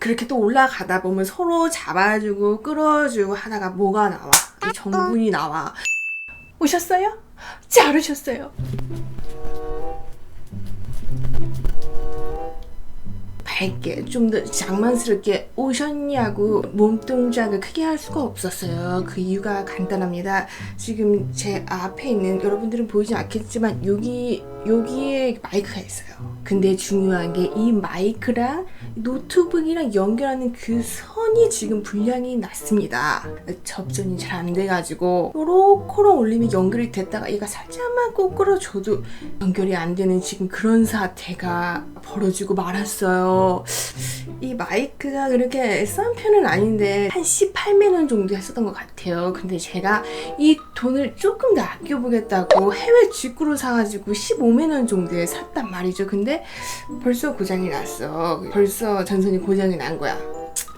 그렇게 또 올라가다 보면 서로 잡아주고 끌어주고 하다가 뭐가 나와? 정분이 나와. 오셨어요? 잘 오셨어요. 밝게 좀 더 장만스럽게 오셨냐고 몸동작을 크게 할 수가 없었어요. 그 이유가 간단합니다. 지금 제 앞에 있는 여러분들은 보이지 않겠지만 여기에 마이크가 있어요. 근데 중요한 게 이 마이크랑 노트북이랑 연결하는 그 선이 지금 불량이 났습니다. 접전이 잘 안 돼가지고 요렇게 올리면 연결이 됐다가 얘가 살짝만 꼬꾸러져도 연결이 안 되는 지금 그런 사태가 벌어지고 말았어요. 이 마이크가 그렇게 싼 편은 아닌데 한 18만 원 정도 했었던 것 같아요. 근데 제가 이 돈을 조금 더 아껴보겠다고 해외 직구로 사가지고 15만 원 정도에 샀단 말이죠. 근데 벌써 고장이 났어. 벌써 전선이 고장이 난 거야.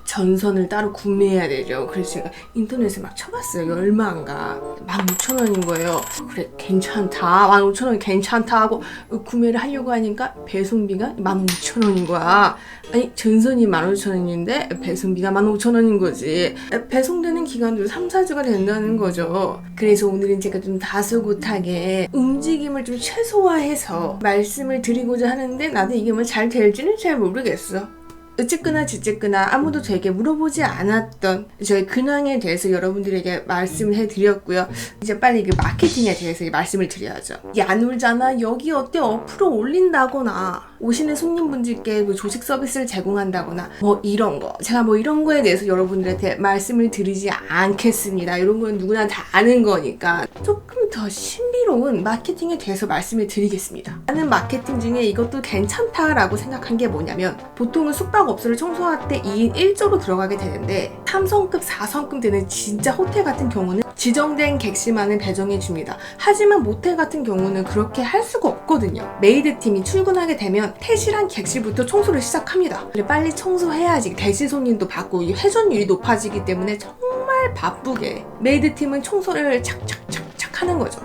전선을 따로 구매해야 되죠. 그래서 제가 인터넷에 막 쳐봤어요. 얼마인가. 16,000원인 거예요. 그래 괜찮다. 15,000원 괜찮다 하고 구매를 하려고 하니까 배송비가 15,000원인 거야. 아니 전선이 15,000원인데 배송비가 15,000원인 거지. 배송되는 기간도 3, 4주가 된다는 거죠. 그래서 오늘은 제가 좀 다소곳하게 움직임을 좀 최소화해서 말씀을 드리고자 하는데 나도 이게 뭐 잘 될지는 잘 모르겠어. 어쨌거나 저쨌거나 아무도 저에게 물어보지 않았던 저의 근황에 대해서 여러분들에게 말씀을 해드렸고요. 이제 빨리 그 마케팅에 대해서 말씀을 드려야죠. 안 울잖아. 여기 어때? 어플을 올린다거나 오시는 손님분들께 뭐 조식 서비스를 제공한다거나 뭐 이런 거. 제가 뭐 이런 거에 대해서 여러분들한테 말씀을 드리지 않겠습니다. 이런 건 누구나 다 아는 거니까 조금 더 신비로운 마케팅에 대해서 말씀을 드리겠습니다. 하는 마케팅 중에 이것도 괜찮다라고 생각한 게 뭐냐면 보통은 숙박업소를 청소할 때 2인 1조로 들어가게 되는데 3성급, 4성급 되는 진짜 호텔 같은 경우는 지정된 객실만을 배정해 줍니다. 하지만 모텔 같은 경우는 그렇게 할 수가 없거든요. 메이드 팀이 출근하게 되면 퇴실한 객실부터 청소를 시작합니다. 빨리 청소해야지 대실 손님도 받고 회전율이 높아지기 때문에 정말 바쁘게 메이드 팀은 청소를 착착착착 하는 거죠.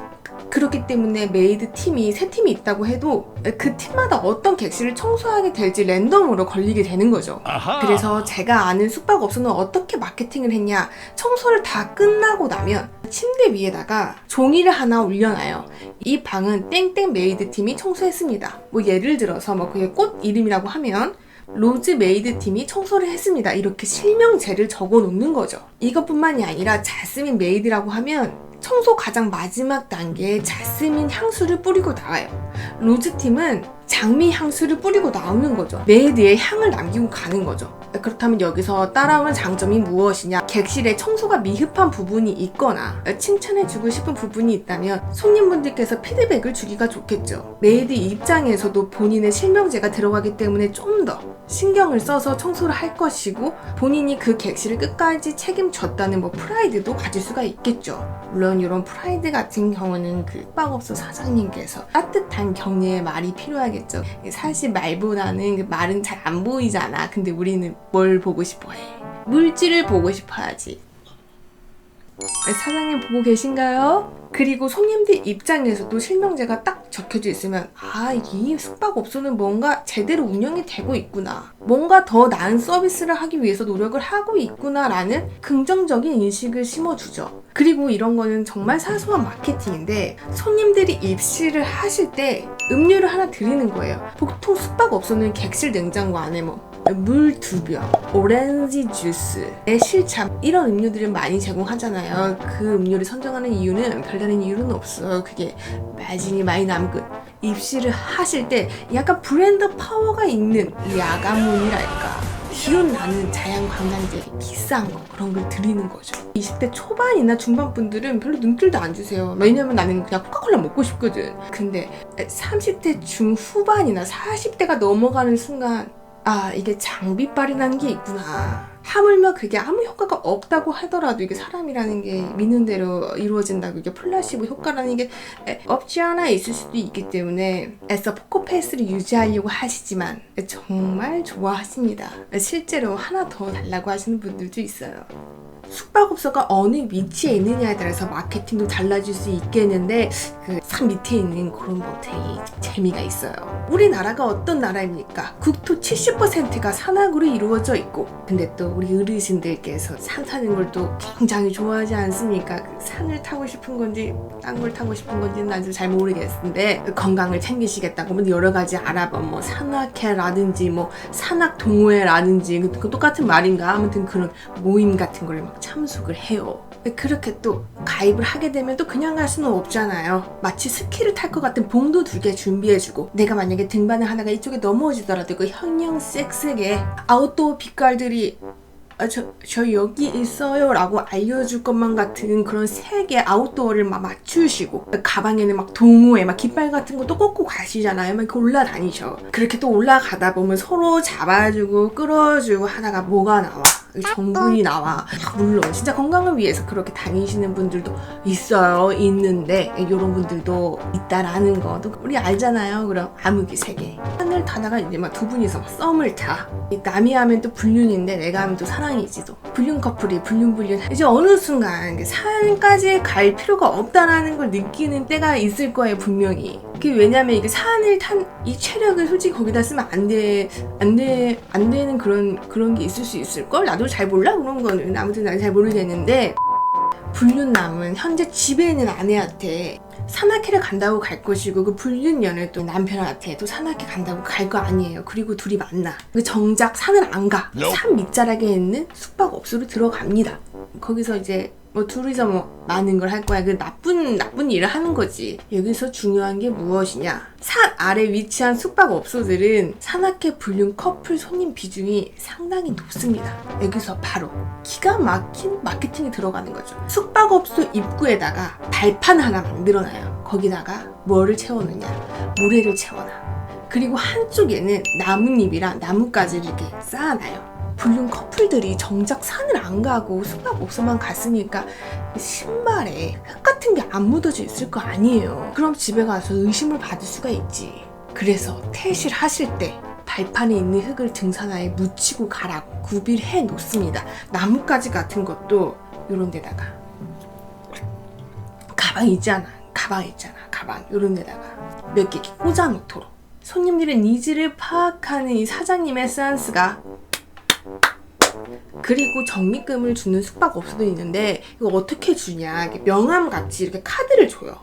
그렇기 때문에 메이드 팀이 3팀이 있다고 해도 그 팀마다 어떤 객실을 청소하게 될지 랜덤으로 걸리게 되는 거죠. 아하. 그래서 제가 아는 숙박업소는 어떻게 마케팅을 했냐. 청소를 다 끝나고 나면 침대 위에다가 종이를 하나 올려놔요. 이 방은 땡땡 메이드 팀이 청소했습니다. 뭐 예를 들어서 뭐 그게 꽃 이름이라고 하면 로즈 메이드 팀이 청소를 했습니다. 이렇게 실명제를 적어 놓는 거죠. 이것뿐만이 아니라 자스민 메이드라고 하면 청소 가장 마지막 단계에 자스민 향수를 뿌리고 나와요. 로즈 팀은 장미 향수를 뿌리고 나오는 거죠. 메이드의 향을 남기고 가는 거죠. 그렇다면 여기서 따라오는 장점이 무엇이냐? 객실에 청소가 미흡한 부분이 있거나 칭찬해주고 싶은 부분이 있다면 손님분들께서 피드백을 주기가 좋겠죠. 메이드 입장에서도 본인의 실명제가 들어가기 때문에 좀 더 신경을 써서 청소를 할 것이고 본인이 그 객실을 끝까지 책임졌다는 뭐 프라이드도 가질 수가 있겠죠. 물론 이런 프라이드 같은 경우는 그 숙박업소 사장님께서 따뜻한 격려의 말이 필요하겠죠. 사실 말보다는 그 말은 잘 안 보이잖아. 근데 우리는 뭘 보고 싶어해? 물질을 보고 싶어야지. 사장님 보고 계신가요? 그리고 손님들 입장에서도 실명제가 딱 적혀져 있으면 이 숙박업소는 뭔가 제대로 운영이 되고 있구나. 뭔가 더 나은 서비스를 하기 위해서 노력을 하고 있구나라는 긍정적인 인식을 심어주죠. 그리고 이런 거는 정말 사소한 마케팅인데 손님들이 입실을 하실 때 음료를 하나 드리는 거예요. 보통 숙박업소는 객실 냉장고 안에 물 2병, 오렌지 주스의 실참 이런 음료들을 많이 제공하잖아요. 그 음료를 선정하는 이유는 별다른 이유는 없어요. 그게 마진이 많이 남고 입실을 하실 때 약간 브랜드 파워가 있는 야간문이랄까 기운 나는 자연관광제 비싼 거 그런 걸 드리는 거죠. 20대 초반이나 중반 분들은 별로 눈길도 안 주세요. 왜냐면 나는 그냥 코카콜라 먹고 싶거든. 근데 30대 중후반이나 40대가 넘어가는 순간 이게 장비빨이라는 게 있구나. 하물며 그게 아무 효과가 없다고 하더라도 이게 사람이라는 게 믿는 대로 이루어진다고 이게 플라시보 효과라는 게 없지 않아 있을 수도 있기 때문에 애써 포커페이스를 유지하려고 하시지만 정말 좋아하십니다. 실제로 하나 더 달라고 하시는 분들도 있어요. 숙박업소가 어느 위치에 있느냐에 따라서 마케팅도 달라질 수 있겠는데 산 밑에 있는 그런 모텔이 재미가 있어요. 우리나라가 어떤 나라입니까? 국토 70%가 산악으로 이루어져 있고, 근데 또 우리 어르신들께서 산 타는 걸 또 굉장히 좋아하지 않습니까? 그 산을 타고 싶은 건지 딴 걸 타고 싶은 건지는 나도 잘 모르겠는데, 건강을 챙기시겠다고 뭐 여러 가지 알아본 뭐 산악회라든지 뭐 산악 동호회라든지 그 똑같은 말인가? 아무튼 그런 모임 같은 걸 막 참석을 해요. 그렇게 또 가입을 하게 되면 또 그냥 갈 수는 없잖아요. 마치 스키를 탈 것 같은 봉도 2개 준비해주고, 내가 만약에 등반을 하다가 이쪽에 넘어지더라도 그 형형 섹스게 아웃도어 빛깔들이 저 여기 있어요 라고 알려줄 것만 같은 그런 3개 아웃도어를 막 맞추시고, 가방에는 막 동호회 막 깃발 같은 것도 꽂고 가시잖아요. 막 이렇게 올라다니셔. 그렇게 또 올라가다 보면 서로 잡아주고 끌어주고 하다가 뭐가 나와? 정분이 나와. 물론 진짜 건강을 위해서 그렇게 다니시는 분들도 있는데 이런 분들도 있다라는 것도 우리 알잖아요. 그럼 암흑이 세계 산을 타다가 이제 막 2분이서 막 썸을 타. 남이 하면 또 불륜인데 내가 하면 또 사랑이지. 또 불륜 커플이 불륜 이제 어느 순간 산까지 갈 필요가 없다라는 걸 느끼는 때가 있을 거예요, 분명히. 그게 왜냐면 이게 산을 탄 이 체력을 솔직히 거기다 쓰면 안 되는 그런 게 있을 수 있을걸? 나도 잘 몰라 그런 거는. 아무튼 난 잘 모르겠는데, 불륜남은 현재 집에 있는 아내한테 산악회를 간다고 갈 것이고, 그 불륜녀는 또 남편한테 또 산악회 간다고 갈 거 아니에요. 그리고 둘이 만나. 정작 산을 안 가. 산 밑자락에 있는 숙박업소로 들어갑니다. 거기서 이제 뭐 둘이서 뭐 많은 걸 할 거야. 그 나쁜 일을 하는 거지. 여기서 중요한 게 무엇이냐? 산 아래 위치한 숙박업소들은 산악회 불륜 커플 손님 비중이 상당히 높습니다. 여기서 바로 기가 막힌 마케팅이 들어가는 거죠. 숙박업소 입구에다가 발판 하나 만들어놔요. 거기다가 뭐를 채워놓냐? 모래를 채워놔. 그리고 한쪽에는 나뭇잎이랑 나뭇가지를 이렇게 쌓아놔요. 불륜 커플들이 정작 산을 안 가고 숙박업소만 갔으니까 신발에 흙 같은 게 안 묻어져 있을 거 아니에요. 그럼 집에 가서 의심을 받을 수가 있지. 그래서 퇴실 하실 때 발판에 있는 흙을 등산화에 묻히고 가라고 구비를 해 놓습니다. 나뭇가지 같은 것도 이런 데다가, 가방 있잖아. 가방 이런 데다가 몇 개 꽂아 놓도록. 손님들의 니즈를 파악하는 이 사장님의 센스가. 그리고 적립금을 주는 숙박업소도 있는데, 이거 어떻게 주냐? 명함같이 이렇게 카드를 줘요.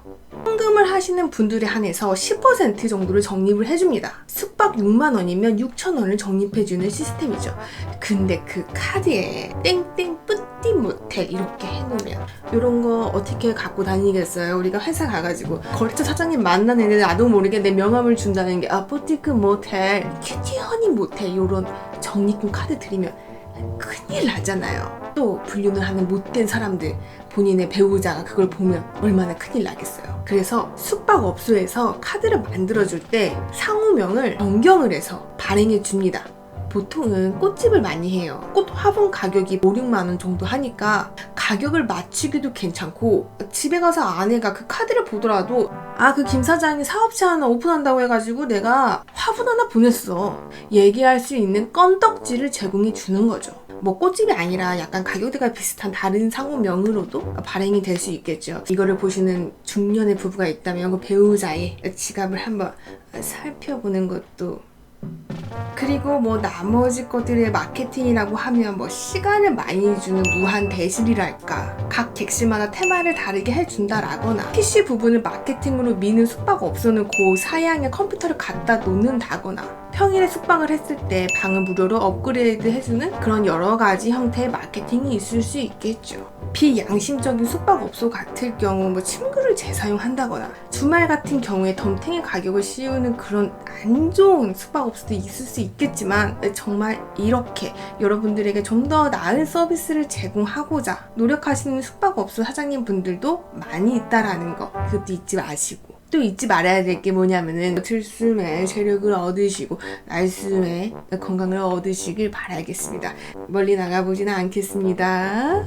현금을 하시는 분들에 한해서 10% 정도를 적립을 해줍니다. 숙박 6만 원이면 6천 원을 적립해주는 시스템이죠. 근데 그 카드에 땡땡 뿌띠 모텔 이렇게 해놓으면 이런 거 어떻게 갖고 다니겠어요? 우리가 회사 가가지고 거래처 사장님 만나는데 나도 모르게 내 명함을 준다는 게 뿌띠크 모텔, 큐티 허니 모텔 이런 적립금 카드 드리면 큰일 나잖아요. 또 불륜을 하는 못된 사람들, 본인의 배우자가 그걸 보면 얼마나 큰일 나겠어요. 그래서 숙박업소에서 카드를 만들어줄 때 상호명을 변경을 해서 발행해 줍니다. 보통은 꽃집을 많이 해요. 꽃 화분 가격이 5, 6만 원 정도 하니까 가격을 맞추기도 괜찮고, 집에 가서 아내가 그 카드를 보더라도 그 김 사장이 사업체 하나 오픈한다고 해가지고 내가 화분 하나 보냈어, 얘기할 수 있는 건덕지를 제공해 주는 거죠. 뭐 꽃집이 아니라 약간 가격대가 비슷한 다른 상호명으로도 발행이 될 수 있겠죠. 이거를 보시는 중년의 부부가 있다면 그 배우자의 지갑을 한번 살펴보는 것도. 그리고 뭐 나머지 것들의 마케팅이라고 하면 뭐 시간을 많이 주는 무한 대실이랄까, 각 객실마다 테마를 다르게 해준다라거나, PC 부분을 마케팅으로 미는 숙박업소는 그 사양의 컴퓨터를 갖다 놓는다거나, 평일에 숙박을 했을 때 방을 무료로 업그레이드 해주는 그런 여러 가지 형태의 마케팅이 있을 수 있겠죠. 비양심적인 숙박업소 같을 경우 뭐 침구를 재사용한다거나, 주말 같은 경우에 덤탱이 가격을 씌우는 그런 안 좋은 숙박업소도 있을 수 있겠지만, 정말 이렇게 여러분들에게 좀 더 나은 서비스를 제공하고자 노력하시는 숙박업소 사장님 분들도 많이 있다라는 거, 그것도 잊지 마시고. 또 잊지 말아야 될 게 뭐냐면은, 들숨에 체력을 얻으시고 날숨에 건강을 얻으시길 바라겠습니다. 멀리 나가보지는 않겠습니다.